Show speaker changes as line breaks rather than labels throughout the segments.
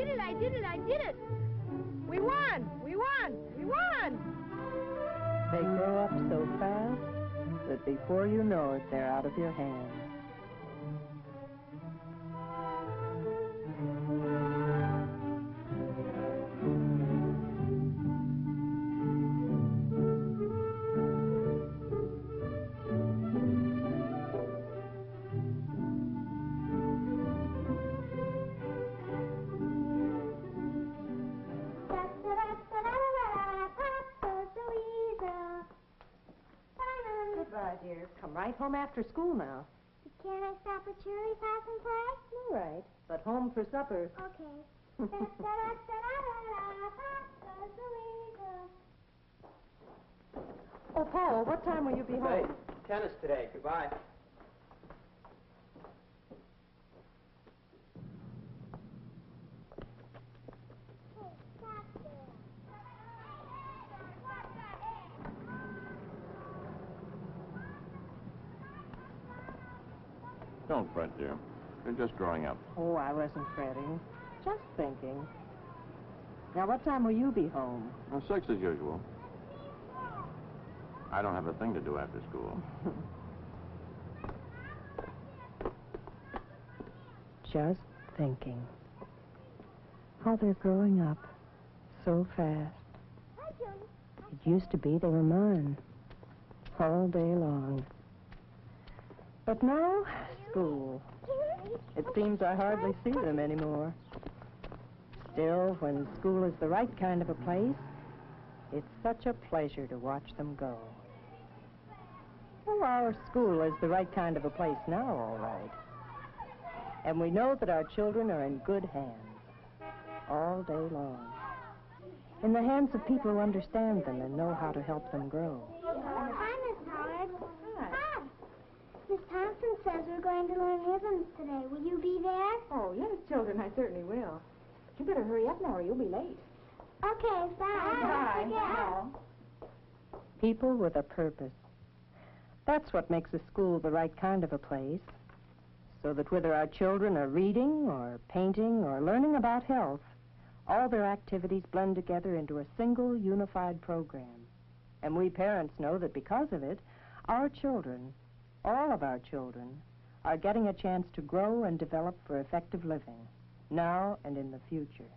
did it, I did it, I did it. We won, we won, we won.
They grow up so fast that before you know it, they're out of your hands. Goodbye, dear. Come right home after school now.
Can't I stop at Shirley's house and play?
All right, but home for supper.
Okay.
Oh, Paul, what time will you be home?
Tennis today. Goodbye.
Don't fret, dear. You're just growing up.
Oh, I wasn't fretting. Just thinking. Now, what time will you be home?
6 as usual. I don't have a thing to do after school.
Just thinking. How they're growing up so fast. It used to be they were mine all day long. But now, school. It seems I hardly see them anymore. Still, when school is the right kind of a place, it's such a pleasure to watch them go. Well, our school is the right kind of a place now, all right. And we know that our children are in good hands all day long. In the hands of people who understand them and know how to help them grow.
Hi, Miss Howard. Hi. Miss Thompson says we're going to learn rhythms today. Will you be there?
Oh, yes, children, I certainly will. You better hurry up now or you'll be late.
Okay, bye.
Bye.
People with a purpose. That's what makes a school the right kind of a place. So that whether our children are reading or painting or learning about health, all their activities blend together into a single unified program. And we parents know that because of it, our children, all of our children, are getting a chance to grow and develop for effective living, now and in the future.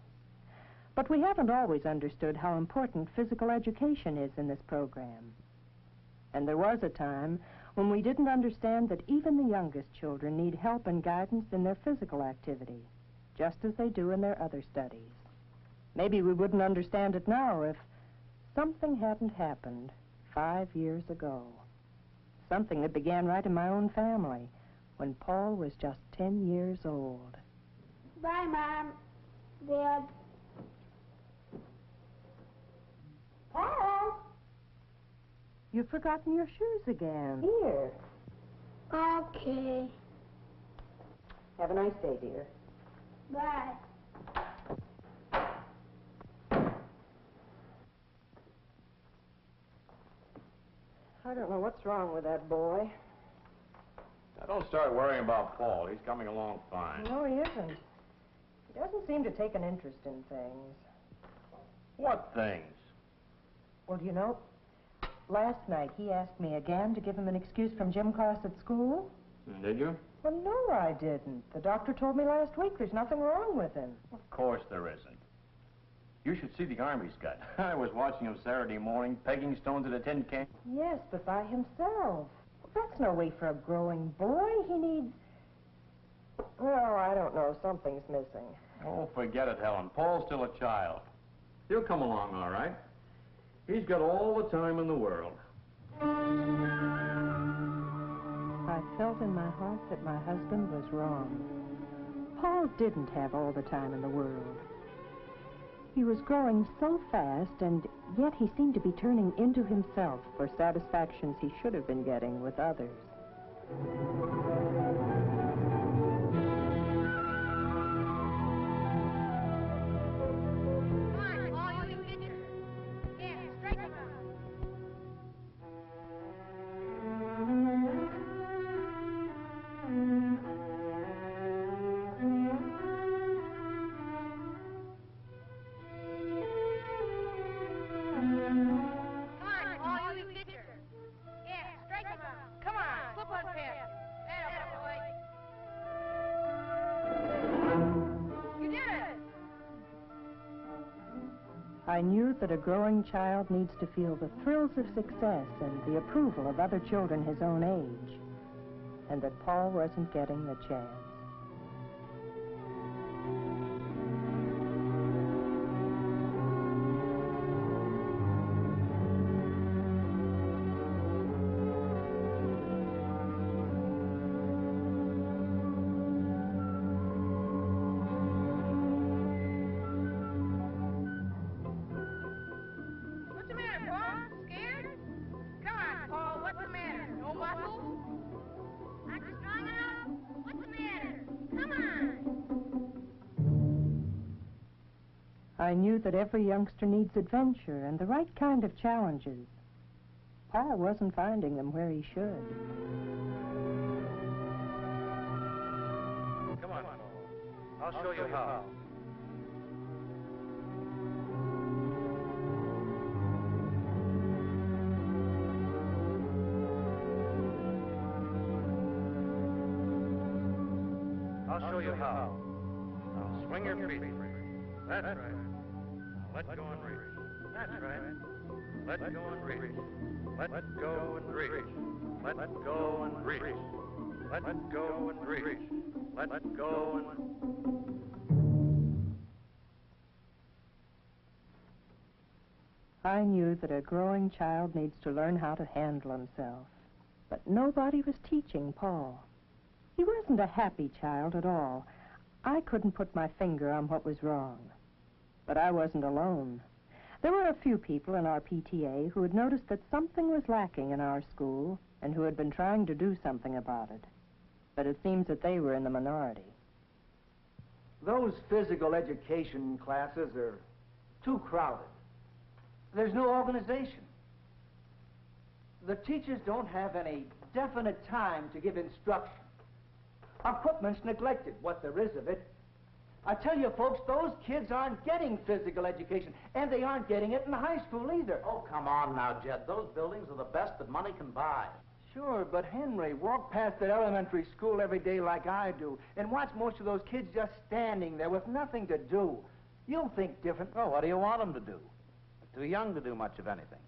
But we haven't always understood how important physical education is in this program. And there was a time when we didn't understand that even the youngest children need help and guidance in their physical activity, just as they do in their other studies. Maybe we wouldn't understand it now if something hadn't happened 5 years ago. Something that began right in my own family when Paul was just 10 years old.
Bye, Mom. Dad.
Paul! You've forgotten your shoes again. Here.
Okay.
Have a nice day, dear.
Bye.
I don't know what's wrong with that boy.
Now, don't start worrying about Paul. He's coming along fine.
No, he isn't. He doesn't seem to take an interest in things.
What things?
Well, you know, last night he asked me again to give him an excuse from gym class at school.
Did you?
Well, no, I didn't. The doctor told me last week there's nothing wrong with him.
Of course there isn't. You should see the arm he's got. I was watching him Saturday morning, pegging stones at a tin can.
Yes, but by himself. That's no way for a growing boy. He needs... Well, I don't know. Something's missing.
Oh, forget it, Helen. Paul's still a child. He'll come along all right. He's got all the time in the world.
I felt in my heart that my husband was wrong. Paul didn't have all the time in the world. He was growing so fast, and yet he seemed to be turning into himself for satisfactions he should have been getting with others. I knew that a growing child needs to feel the thrills of success and the approval of other children his own age, and that Paul wasn't getting the chance. I knew that every youngster needs adventure and the right kind of challenges. Paul wasn't finding them where he should.
Come on, I'll show you how. I'll show you how. Now swing your feet. That's right. Now let go and reach. That's right. Let go and reach. Let go and reach. Let go and reach. Let go and reach. Let go and...
I knew that a growing child needs to learn how to handle himself. But nobody was teaching Paul. He wasn't a happy child at all. I couldn't put my finger on what was wrong. But I wasn't alone. There were a few people in our PTA who had noticed that something was lacking in our school and who had been trying to do something about it. But it seems that they were in the minority.
Those physical education classes are too crowded. There's no organization. The teachers don't have any definite time to give instruction. Equipment's neglected, what there is of it. I tell you, folks, those kids aren't getting physical education, and they aren't getting it in high school either.
Oh, come on now, Jed. Those buildings are the best that money can buy.
Sure, but Henry, walk past that elementary school every day like I do, and watch most of those kids just standing there with nothing to do. You'll think different.
Oh, what do you want them to do? They're too young to do much of anything.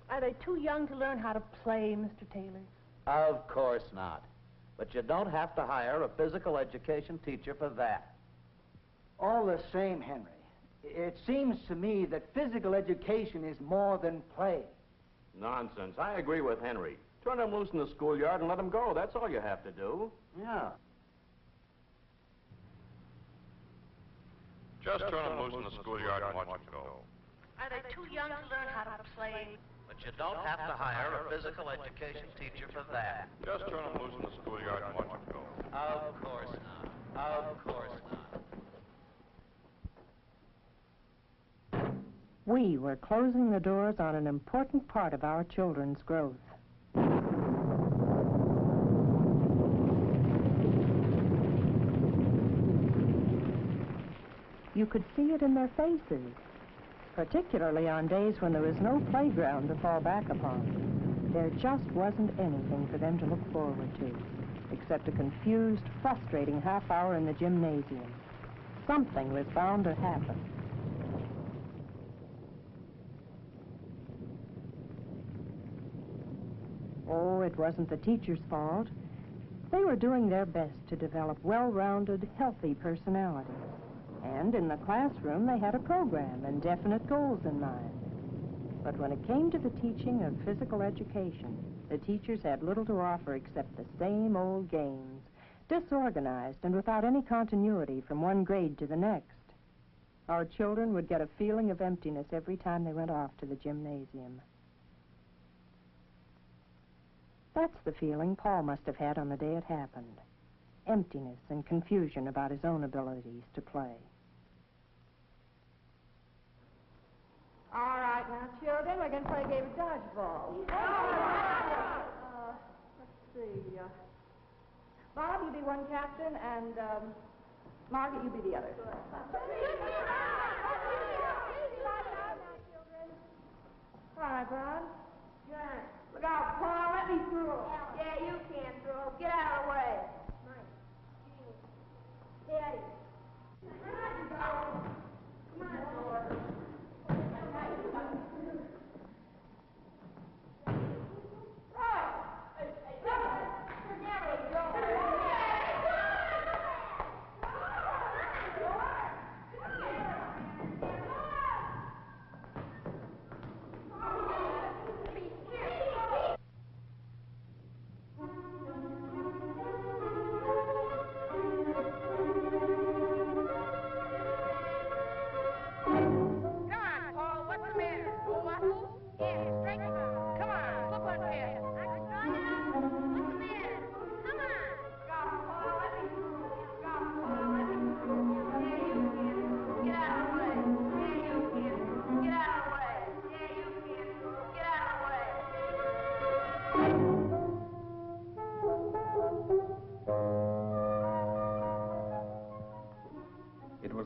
Are they too young to learn how to play, Mr. Taylor?
Of course not. But you don't have to hire a physical education teacher for that.
All the same, Henry, it seems to me that physical education is more than play.
Nonsense. I agree with Henry. Turn them loose in the schoolyard and let them go. That's all you have to do.
Yeah.
Just turn them loose in the schoolyard and watch them go.
Are they too young to learn how to play?
But you don't have to hire a physical education teacher for that.
Just turn them loose in the schoolyard and watch them go.
Of course not. Of course not.
We were closing the doors on an important part of our children's growth. You could see it in their faces, particularly on days when there was no playground to fall back upon. There just wasn't anything for them to look forward to, except a confused, frustrating half hour in the gymnasium. Something was bound to happen. Oh, it wasn't the teachers' fault. They were doing their best to develop well-rounded, healthy personalities. And in the classroom, they had a program and definite goals in mind. But when it came to the teaching of physical education, the teachers had little to offer except the same old games, disorganized and without any continuity from one grade to the next. Our children would get a feeling of emptiness every time they went off to the gymnasium. That's the feeling Paul must have had on the day it happened. Emptiness and confusion about his own abilities to play.
All right, now, children, we're going to play a game of dodgeball. Let's see. Bob, you be one captain, and Margaret, you be the other. All right, Bob. Good. Look out, Paul. Let me through. Yeah, you can throw. Get out of the way. Daddy. Come on, George.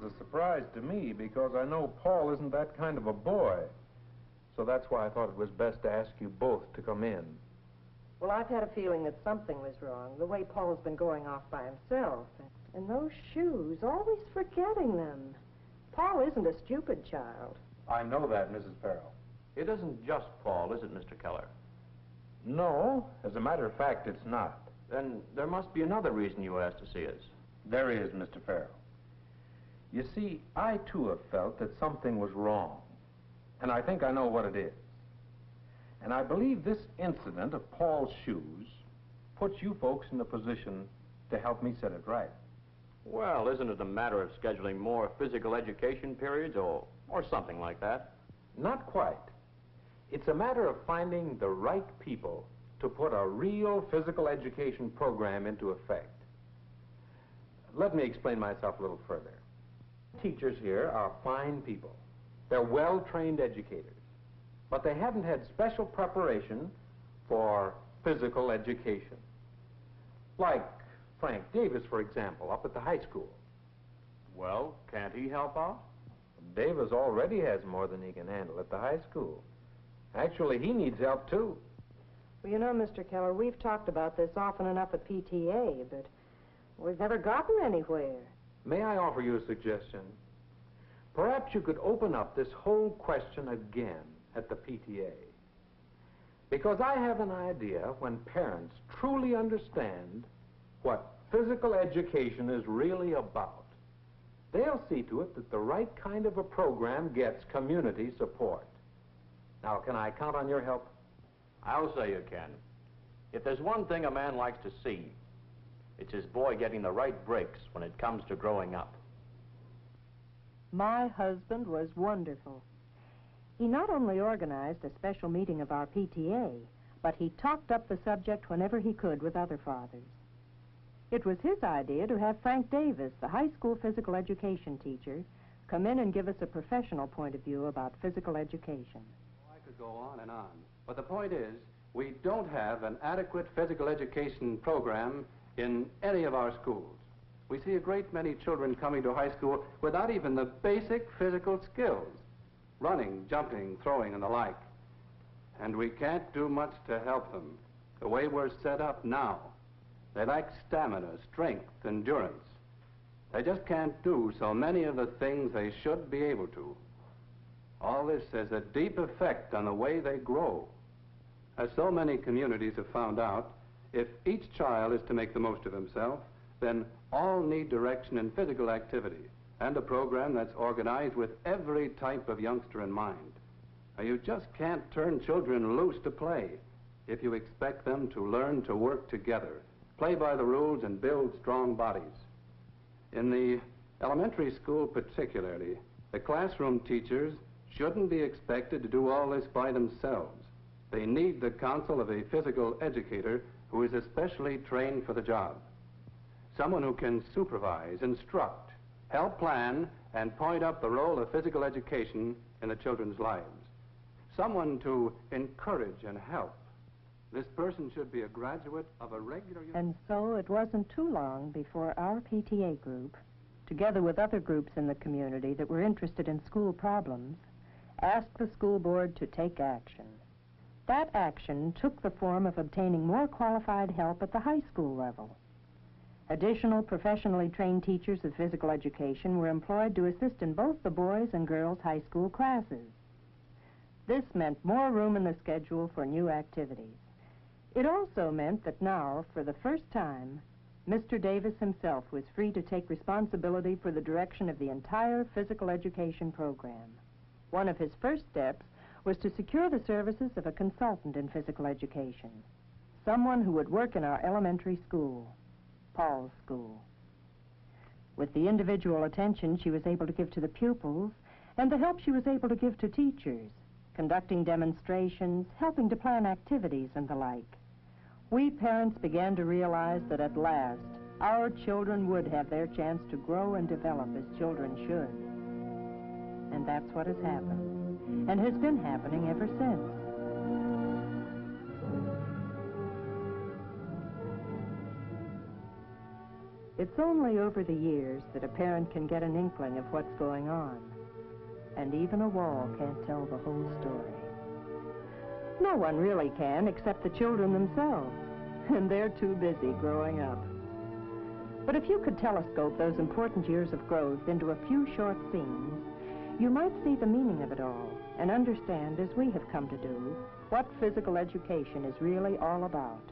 a surprise to me because I know Paul isn't that kind of a boy. So that's why I thought it was best to ask you both to come in.
Well, I've had a feeling that something was wrong, the way Paul's been going off by himself. And those shoes, always forgetting them. Paul isn't a stupid child.
I know that, Mrs. Farrell.
It isn't just Paul, is it, Mr. Keller?
No, as a matter of fact, it's not.
Then there must be another reason you asked to see us.
There is, Mr. Farrell. You see, I too have felt that something was wrong. And I think I know what it is. And I believe this incident of Paul's shoes puts you folks in a position to help me set it right.
Well, isn't it a matter of scheduling more physical education periods or something like that?
Not quite. It's a matter of finding the right people to put a real physical education program into effect. Let me explain myself a little further. Teachers here are fine people. They're well-trained educators, but they haven't had special preparation for physical education. Like Frank Davis, for example, up at the high school.
Well, can't he help out?
Davis already has more than he can handle at the high school. Actually, he needs help, too.
Well, you know, Mr. Keller, we've talked about this often enough at PTA, but we've never gotten anywhere.
May I offer you a suggestion? Perhaps you could open up this whole question again at the PTA. Because I have an idea when parents truly understand what physical education is really about, they'll see to it that the right kind of a program gets community support. Now, can I count on your help?
I'll say you can. If there's one thing a man likes to see, it's his boy getting the right breaks when it comes to growing up.
My husband was wonderful. He not only organized a special meeting of our PTA, but he talked up the subject whenever he could with other fathers. It was his idea to have Frank Davis, the high school physical education teacher, come in and give us a professional point of view about physical education.
I could go on and on, but the point is, we don't have an adequate physical education program in any of our schools. We see a great many children coming to high school without even the basic physical skills, running, jumping, throwing, and the like. And we can't do much to help them. The way we're set up now, they lack stamina, strength, endurance. They just can't do so many of the things they should be able to. All this has a deep effect on the way they grow. As so many communities have found out, if each child is to make the most of himself, then all need direction in physical activity and a program that's organized with every type of youngster in mind. Now, you just can't turn children loose to play if you expect them to learn to work together, play by the rules, and build strong bodies. In the elementary school particularly, the classroom teachers shouldn't be expected to do all this by themselves. They need the counsel of a physical educator who is especially trained for the job. Someone who can supervise, instruct, help plan, and point up the role of physical education in the children's lives. Someone to encourage and help. This person should be a graduate of a regular...
And so it wasn't too long before our PTA group, together with other groups in the community that were interested in school problems, asked the school board to take action. That action took the form of obtaining more qualified help at the high school level. Additional professionally trained teachers of physical education were employed to assist in both the boys' and girls' high school classes. This meant more room in the schedule for new activities. It also meant that now, for the first time, Mr. Davis himself was free to take responsibility for the direction of the entire physical education program. One of his first steps was to secure the services of a consultant in physical education, someone who would work in our elementary school, Paul's school. With the individual attention she was able to give to the pupils and the help she was able to give to teachers, conducting demonstrations, helping to plan activities and the like, we parents began to realize that at last our children would have their chance to grow and develop as children should. And that's what has happened, and has been happening ever since. It's only over the years that a parent can get an inkling of what's going on. And even a wall can't tell the whole story. No one really can except the children themselves, and they're too busy growing up. But if you could telescope those important years of growth into a few short scenes, you might see the meaning of it all and understand, as we have come to do, what physical education is really all about.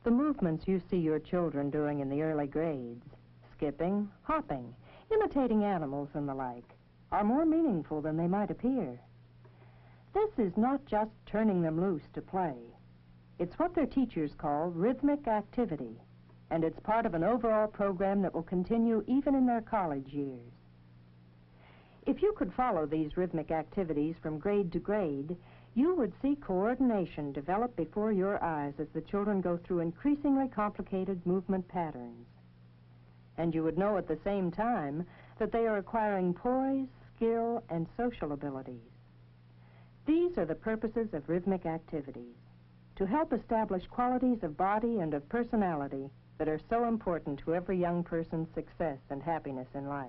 The movements you see your children doing in the early grades, skipping, hopping, imitating animals and the like, are more meaningful than they might appear. This is not just turning them loose to play. It's what their teachers call rhythmic activity, and it's part of an overall program that will continue even in their college years. If you could follow these rhythmic activities from grade to grade, you would see coordination develop before your eyes as the children go through increasingly complicated movement patterns. And you would know at the same time that they are acquiring poise, skill, and social abilities. These are the purposes of rhythmic activities, to help establish qualities of body and of personality that are so important to every young person's success and happiness in life.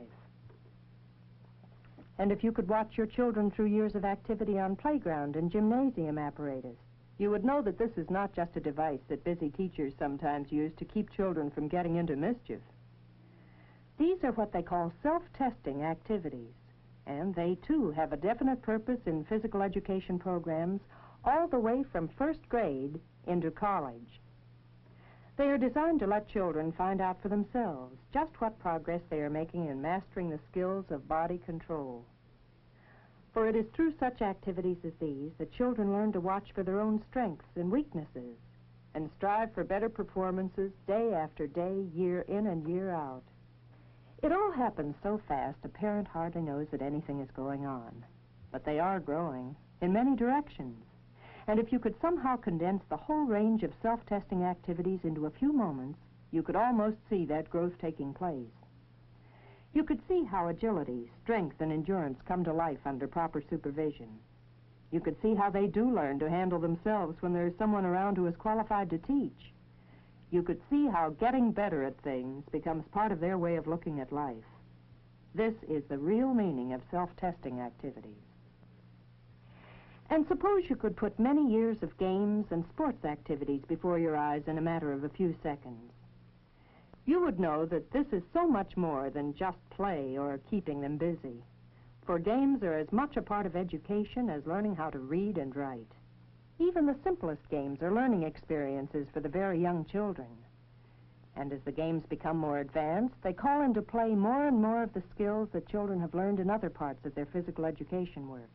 And if you could watch your children through years of activity on playground and gymnasium apparatus, you would know that this is not just a device that busy teachers sometimes use to keep children from getting into mischief. These are what they call self-testing activities, and they, too, have a definite purpose in physical education programs all the way from first grade into college. They are designed to let children find out for themselves just what progress they are making in mastering the skills of body control. For it is through such activities as these that children learn to watch for their own strengths and weaknesses and strive for better performances day after day, year in and year out. It all happens so fast a parent hardly knows that anything is going on. But they are growing in many directions. And if you could somehow condense the whole range of self-testing activities into a few moments, you could almost see that growth taking place. You could see how agility, strength, and endurance come to life under proper supervision. You could see how they do learn to handle themselves when there is someone around who is qualified to teach. You could see how getting better at things becomes part of their way of looking at life. This is the real meaning of self-testing activities. And suppose you could put many years of games and sports activities before your eyes in a matter of a few seconds. You would know that this is so much more than just play or keeping them busy. For games are as much a part of education as learning how to read and write. Even the simplest games are learning experiences for the very young children. And as the games become more advanced, they call into play more and more of the skills that children have learned in other parts of their physical education work.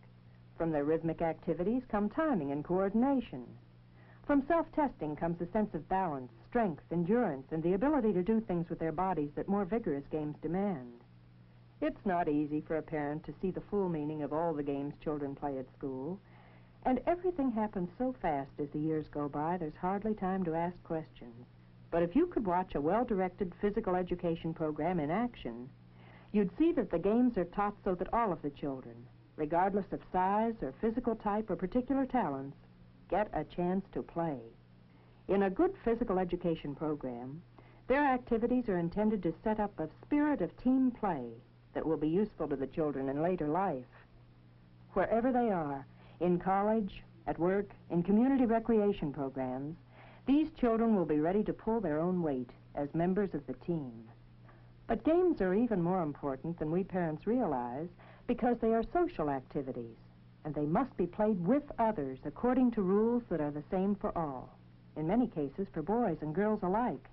From their rhythmic activities come timing and coordination. From self-testing comes a sense of balance, strength, endurance, and the ability to do things with their bodies that more vigorous games demand. It's not easy for a parent to see the full meaning of all the games children play at school, and everything happens so fast as the years go by, there's hardly time to ask questions. But if you could watch a well-directed physical education program in action, you'd see that the games are taught so that all of the children, regardless of size or physical type or particular talents, get a chance to play. In a good physical education program, their activities are intended to set up a spirit of team play that will be useful to the children in later life. Wherever they are, in college, at work, in community recreation programs, these children will be ready to pull their own weight as members of the team. But games are even more important than we parents realize because they are social activities, and they must be played with others according to rules that are the same for all, in many cases for boys and girls alike.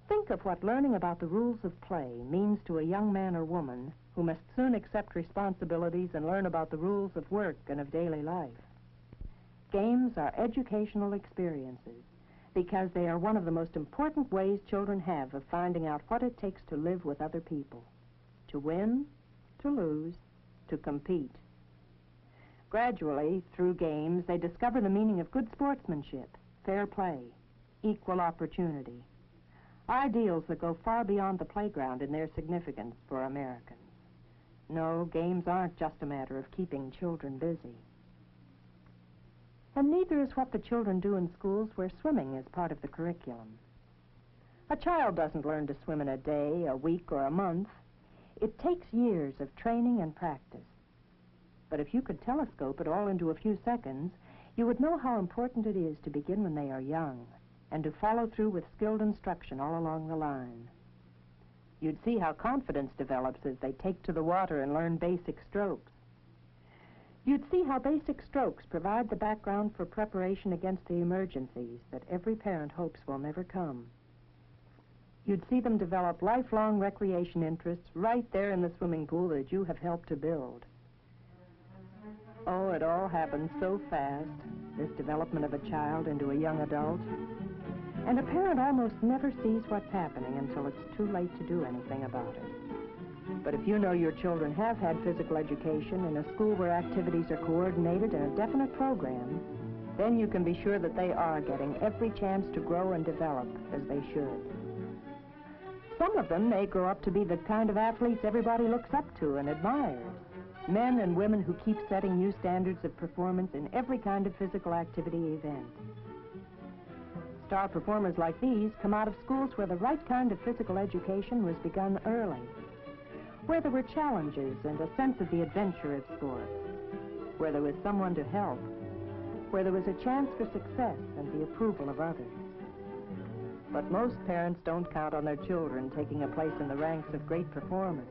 Think of what learning about the rules of play means to a young man or woman who must soon accept responsibilities and learn about the rules of work and of daily life. Games are educational experiences because they are one of the most important ways children have of finding out what it takes to live with other people, to win, to lose, to compete. Gradually, through games, they discover the meaning of good sportsmanship, fair play, equal opportunity, ideals that go far beyond the playground in their significance for Americans. No, games aren't just a matter of keeping children busy. And neither is what the children do in schools where swimming is part of the curriculum. A child doesn't learn to swim in a day, a week, or a month. It takes years of training and practice. But if you could telescope it all into a few seconds, you would know how important it is to begin when they are young and to follow through with skilled instruction all along the line. You'd see how confidence develops as they take to the water and learn basic strokes. You'd see how basic strokes provide the background for preparation against the emergencies that every parent hopes will never come. You'd see them develop lifelong recreation interests right there in the swimming pool that you have helped to build. Oh, it all happens so fast, this development of a child into a young adult. And a parent almost never sees what's happening until it's too late to do anything about it. But if you know your children have had physical education in a school where activities are coordinated in a definite program, then you can be sure that they are getting every chance to grow and develop as they should. Some of them may grow up to be the kind of athletes everybody looks up to and admires. Men and women who keep setting new standards of performance in every kind of physical activity event. Star performers like these come out of schools where the right kind of physical education was begun early, where there were challenges and a sense of the adventure of sports, where there was someone to help, where there was a chance for success and the approval of others. But most parents don't count on their children taking a place in the ranks of great performers.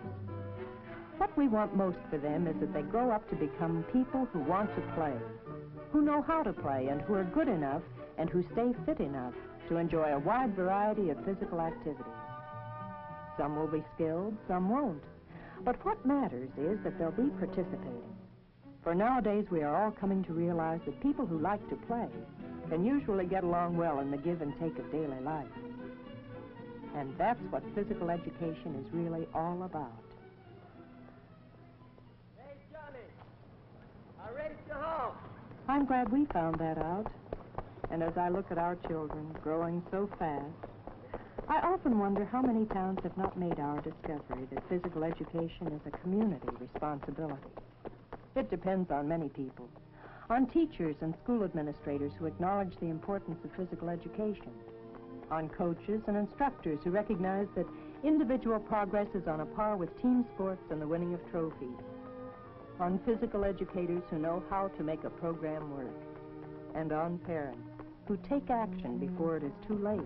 What we want most for them is that they grow up to become people who want to play, who know how to play, and who are good enough and who stay fit enough to enjoy a wide variety of physical activities. Some will be skilled, some won't. But what matters is that they'll be participating. For nowadays we are all coming to realize that people who like to play can usually get along well in the give and take of daily life. And that's what physical education is really all about.
Hey, Johnny, I ready to home.
I'm glad we found that out. And as I look at our children growing so fast, I often wonder how many towns have not made our discovery that physical education is a community responsibility. It depends on many people, on teachers and school administrators who acknowledge the importance of physical education, on coaches and instructors who recognize that individual progress is on a par with team sports and the winning of trophies, on physical educators who know how to make a program work, and on parents who take action before it is too late.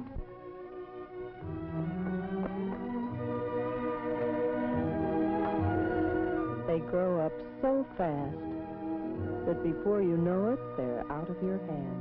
They grow up so fast that before you know it, they're out of your hands.